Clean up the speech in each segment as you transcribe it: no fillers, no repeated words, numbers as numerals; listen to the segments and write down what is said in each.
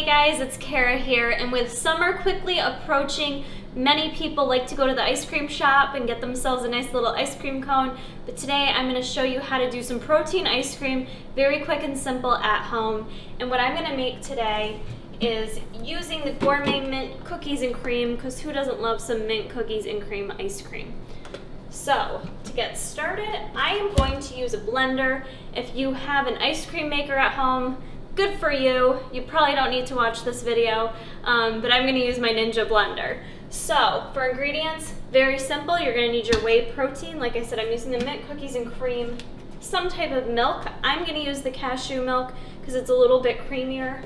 guys, it's Kara here, and with summer quickly approaching, many people like to go to the ice cream shop and get themselves a nice little ice cream cone, but today I'm going to show you how to do some protein ice cream very quick and simple at home. And what I'm going to make today is using the Gourmet Mint Cookies and Cream, because who doesn't love some mint cookies and cream ice cream? So, to get started, I am going to use a blender. If you have an ice cream maker at home, good for you. You probably don't need to watch this video, but I'm gonna use my Ninja blender. So, for ingredients, very simple. You're gonna need your whey protein. Like I said, I'm using the mint cookies and cream, some type of milk. I'm gonna use the cashew milk because it's a little bit creamier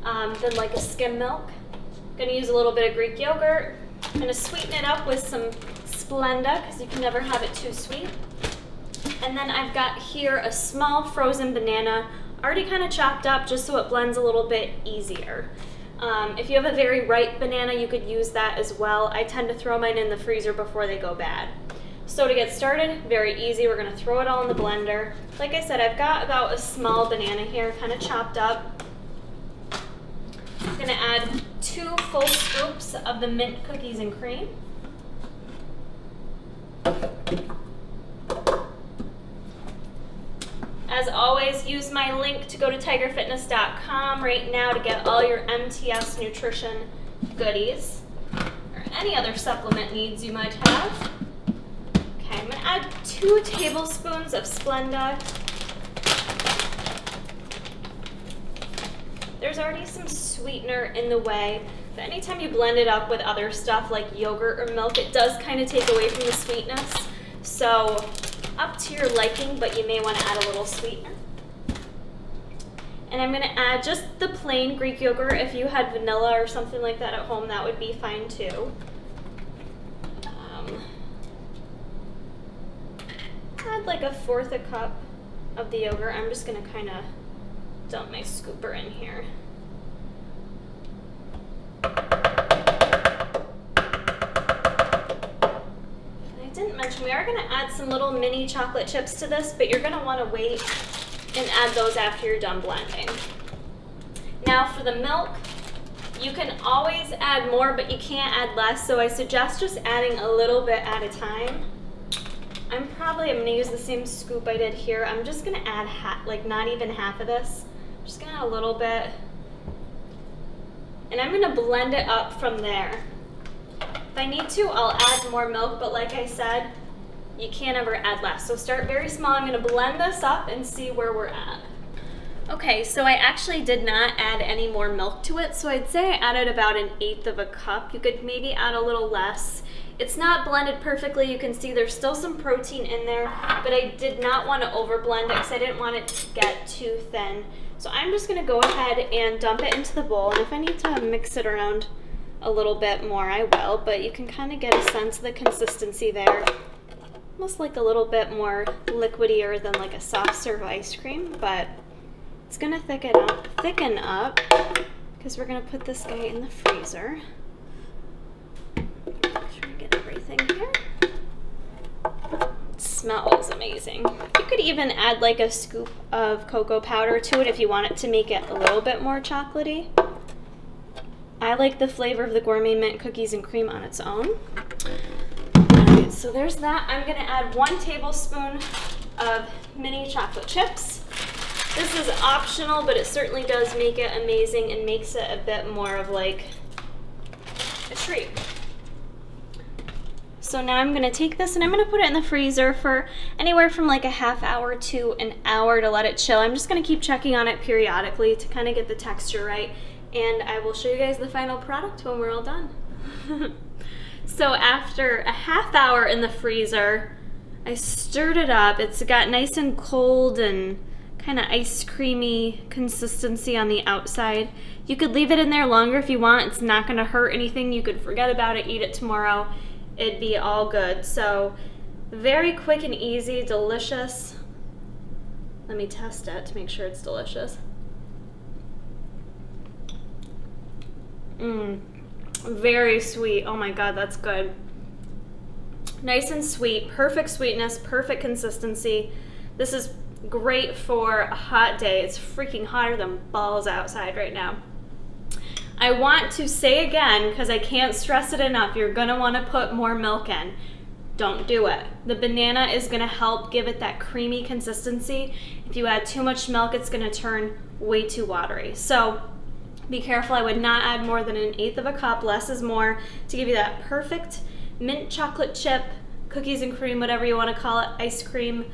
than like a skim milk. I'm gonna use a little bit of Greek yogurt. I'm gonna sweeten it up with some Splenda because you can never have it too sweet. And then I've got here a small frozen banana, already kind of chopped up just so it blends a little bit easier. If you have a very ripe banana, you could use that as well. I tend to throw mine in the freezer before they go bad. So to get started, very easy, we're gonna throw it all in the blender. Like I said, I've got about a small banana here, kind of chopped up. I'm gonna add 2 full scoops of the mint cookies and cream. As always, use my link to go to tigerfitness.com right now to get all your MTS nutrition goodies or any other supplement needs you might have. Okay, I'm going to add 2 tablespoons of Splenda. There's already some sweetener in the way, but anytime you blend it up with other stuff like yogurt or milk, it does kind of take away from the sweetness. So up to your liking, but you may want to add a little sweetener. And I'm going to add just the plain Greek yogurt. If you had vanilla or something like that at home, that would be fine too. Add like 1/4 cup of the yogurt. I'm just going to kind of dump my scooper in here. We are going to add some little mini chocolate chips to this, but you're going to want to wait and add those after you're done blending. Now for the milk, you can always add more, but you can't add less, so I suggest just adding a little bit at a time. I'm going to use the same scoop I did here. I'm just going to add like not even half of this. I'm just going to add a little bit. And I'm going to blend it up from there. If I need to, I'll add more milk, but like I said, you can't ever add less. So start very small. I'm going to blend this up and see where we're at. Okay, so I actually did not add any more milk to it, so I'd say I added about 1/8 of a cup. You could maybe add a little less. It's not blended perfectly. You can see there's still some protein in there, but I did not want to overblend it because I didn't want it to get too thin. So I'm just going to go ahead and dump it into the bowl, and if I need to mix it around a little bit more, I will, but you can kind of get a sense of the consistency there. Almost like a little bit more liquidier than like a soft serve ice cream, but it's gonna thicken up because we're gonna put this guy in the freezer. Make sure we get everything here. It smells amazing. You could even add like a scoop of cocoa powder to it if you want it to make it a little bit more chocolatey. I like the flavor of the Gourmet Mint Cookies and Cream on its own. Alright, so there's that. I'm going to add 1 tablespoon of mini chocolate chips. This is optional, but it certainly does make it amazing and makes it a bit more of like a treat. So now I'm going to take this and I'm going to put it in the freezer for anywhere from like a half hour to an hour to let it chill. I'm just going to keep checking on it periodically to kind of get the texture right. And I will show you guys the final product when we're all done. So after a half hour in the freezer, I stirred it up. It's got nice and cold and kind of ice creamy consistency on the outside. You could leave it in there longer if you want. It's not going to hurt anything. You could forget about it, eat it tomorrow. It'd be all good. So very quick and easy, delicious. Let me test it to make sure it's delicious. Very sweet. Oh my God, that's good. Nice and sweet, perfect sweetness, perfect consistency. This is great for a hot day. It's freaking hotter than balls outside right now. I want to say again, because I can't stress it enough, you're gonna wanna put more milk in. Don't do it. The banana is gonna help give it that creamy consistency. If you add too much milk, it's gonna turn way too watery. So be careful. I would not add more than 1/8 of a cup. Less is more, to give you that perfect mint chocolate chip, cookies and cream, whatever you wanna call it, ice cream,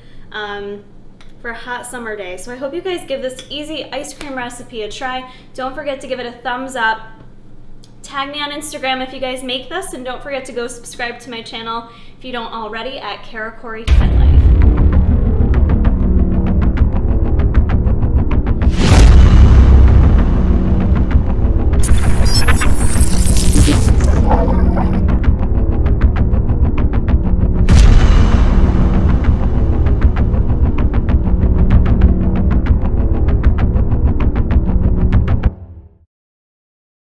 for a hot summer day. So I hope you guys give this easy ice cream recipe a try. Don't forget to give it a thumbs up. Tag me on Instagram if you guys make this, and don't forget to go subscribe to my channel if you don't already at Kara Corey 10 Life.